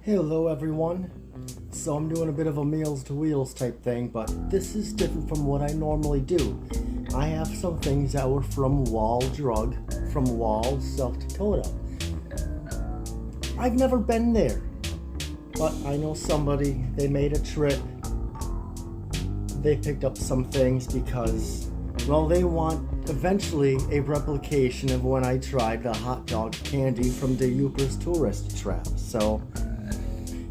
Hello everyone. So I'm doing a bit of a Meals to Wheels type thing, but this is different from what I normally do. I have some things that were from Wall Drug, from Wall, South Dakota. I've never been there, but I know somebody, they made a trip. They picked up some things because, well, they want eventually a replication of when I tried the hot dog candy from the Yoopers tourist trap. So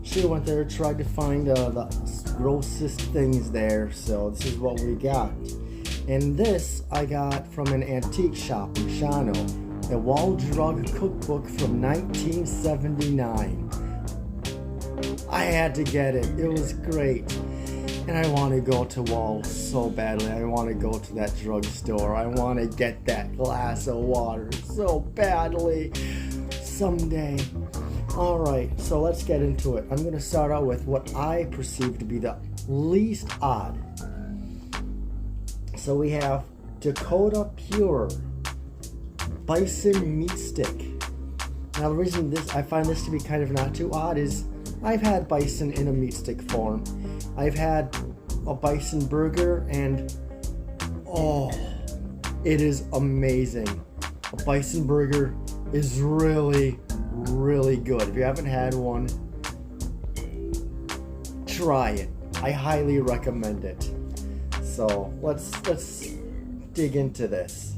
she went there, tried to find the grossest things there. So this is what we got. And this I got from an antique shop in Shawano, a Wall Drug cookbook from 1979. I had to get it. It was great. And I want to go to Wall so badly. I want to go to that drugstore. I want to get that glass of water so badly someday. Alright, so let's get into it. I'm going to start out with what I perceive to be the least odd. So we have Dakota Pure Bison Meat Stick. Now the reason I find this to be kind of not too odd is I've had bison in a meat stick form. I've had a bison burger and oh, it is amazing. A bison burger is really good. If you haven't had one, try it. I highly recommend it. So let's dig into this.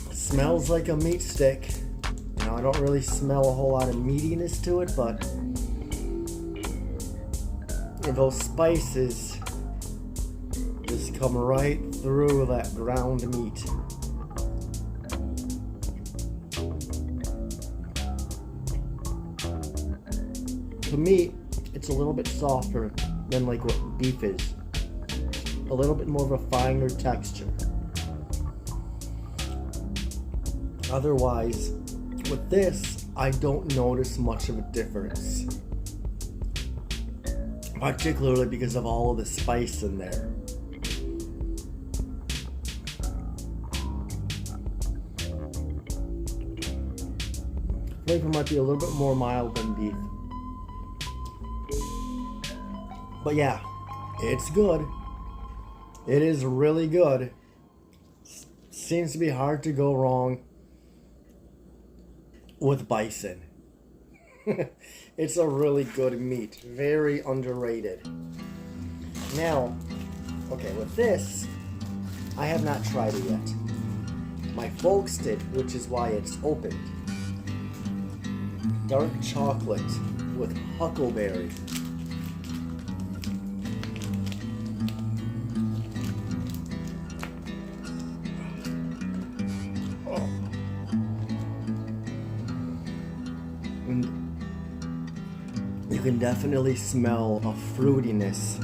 It smells like a meat stick. Now I don't really smell a whole lot of meatiness to it, but those spices just come right through that ground meat. To me, it's a little bit softer than like what beef is. A little bit more of a finer texture. Otherwise, with this, I don't notice much of a difference. Particularly because of all of the spice in there. Flavor might be a little bit more mild than beef. But yeah, it's good. It is really good. Seems to be hard to go wrong with bison. It's a really good meat. Very underrated. Now, okay, with this, I have not tried it yet. My folks did, which is why it's opened. Dark chocolate with huckleberry. You can definitely smell a fruitiness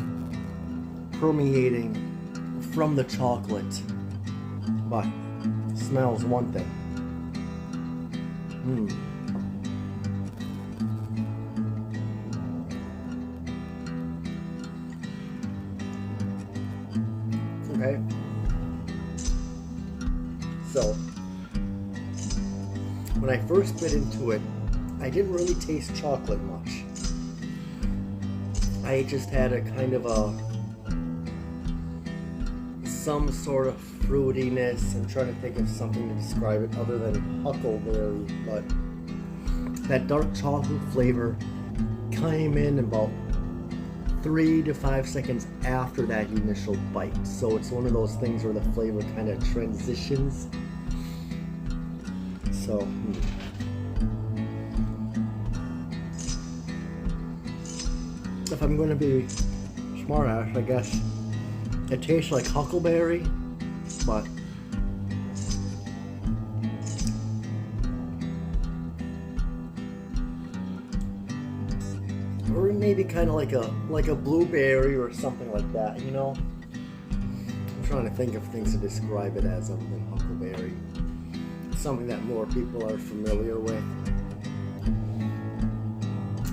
permeating from the chocolate, but smells one thing. Okay, so when I first bit into it, I didn't really taste chocolate much. I just had a kind of some sort of fruitiness. I'm trying to think of something to describe it other than huckleberry, but that dark chocolate flavor came in about 3 to 5 seconds after that initial bite. So it's one of those things where the flavor kind of transitions. So if I'm going to be smart ass, I guess it tastes like huckleberry, but or maybe kind of like a blueberry or something like that, you know. I'm trying to think of things to describe it as other than huckleberry. Something that more people are familiar with.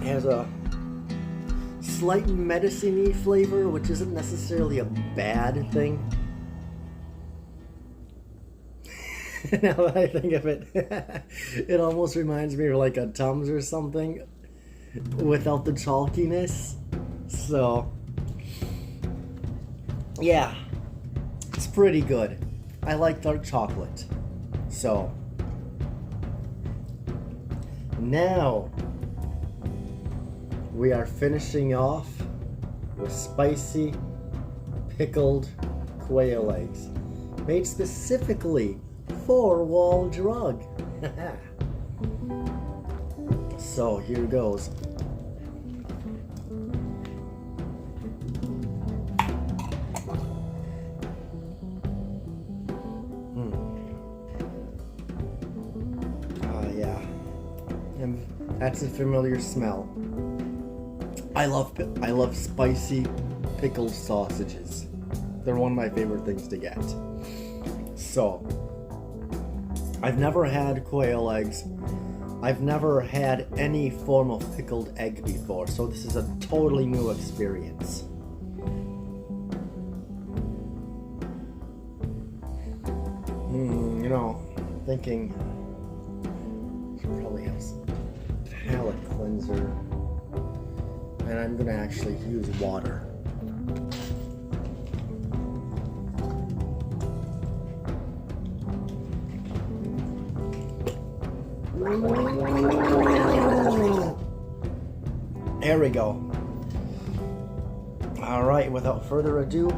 It has a slight medicine-y flavor, which isn't necessarily a bad thing. Now that I think of it, it almost reminds me of like a Tums or something without the chalkiness. So, yeah, it's pretty good. I like dark chocolate. So, now we are finishing off with spicy pickled quail eggs, made specifically for Wall Drug. So here goes. Yeah, and that's a familiar smell. I love spicy pickled sausages. They're one of my favorite things to get. So, I've never had quail eggs. I've never had any form of pickled egg before, so this is a totally new experience. Thinking should probably have some palate cleanser, and I'm gonna actually use water. There we go. Alright, without further ado,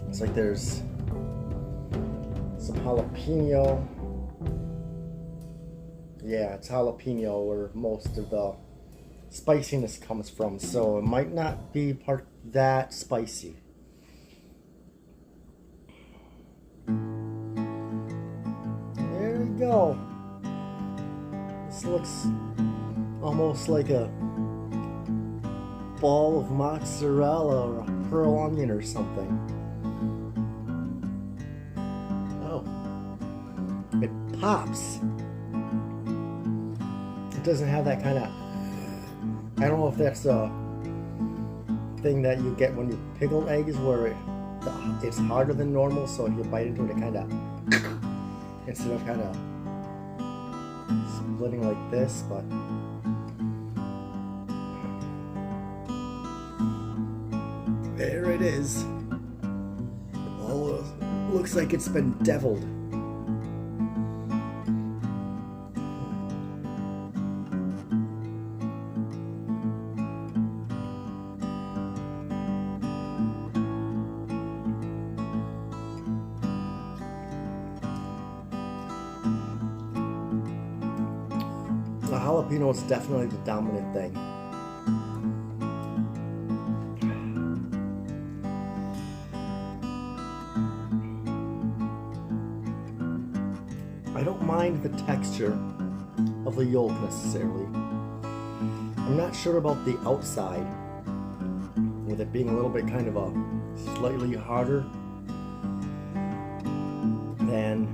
it's like there's some jalapeno. Yeah, it's jalapeno where most of the spiciness comes from, so it might not be that spicy. There we go. This looks almost like a ball of mozzarella or a pearl onion or something. Oh, it pops. It doesn't have that kind of, I don't know if that's a thing that you get when you pickle eggs where it's harder than normal, so if you bite into it, it kind of, instead of kind of splitting like this, but there it is. Oh, looks like it's been deviled. The jalapeno is definitely the dominant thing. I don't mind the texture of the yolk necessarily. I'm not sure about the outside, with it being a little bit kind of a slightly harder than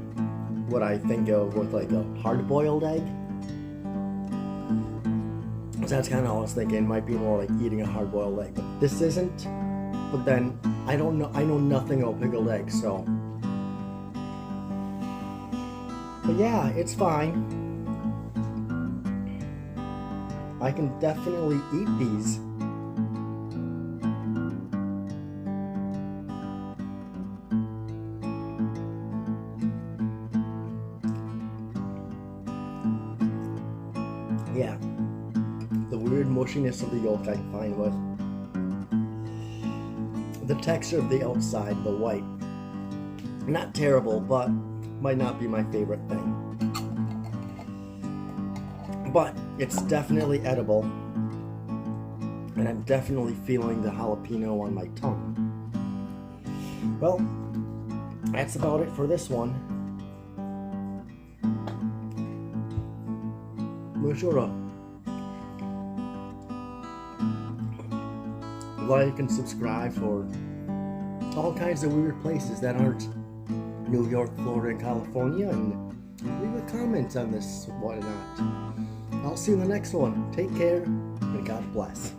what I think of with like a hard-boiled egg. So that's kind of what I was thinking. It might be more like eating a hard-boiled egg, but this isn't. But then I don't know. I know nothing about pickled eggs, so. But yeah, it's fine. I can definitely eat these. Yeah. The weird mushiness of the yolk I'm fine with. The texture of the outside, the white. Not terrible, but might not be my favorite thing. But it's definitely edible, and I'm definitely feeling the jalapeno on my tongue. Well, that's about it for this one. Make sure to like and subscribe for all kinds of weird places that aren't New York, Florida, and California, and leave a comment on this whatnot. I'll see you in the next one. Take care, and God bless.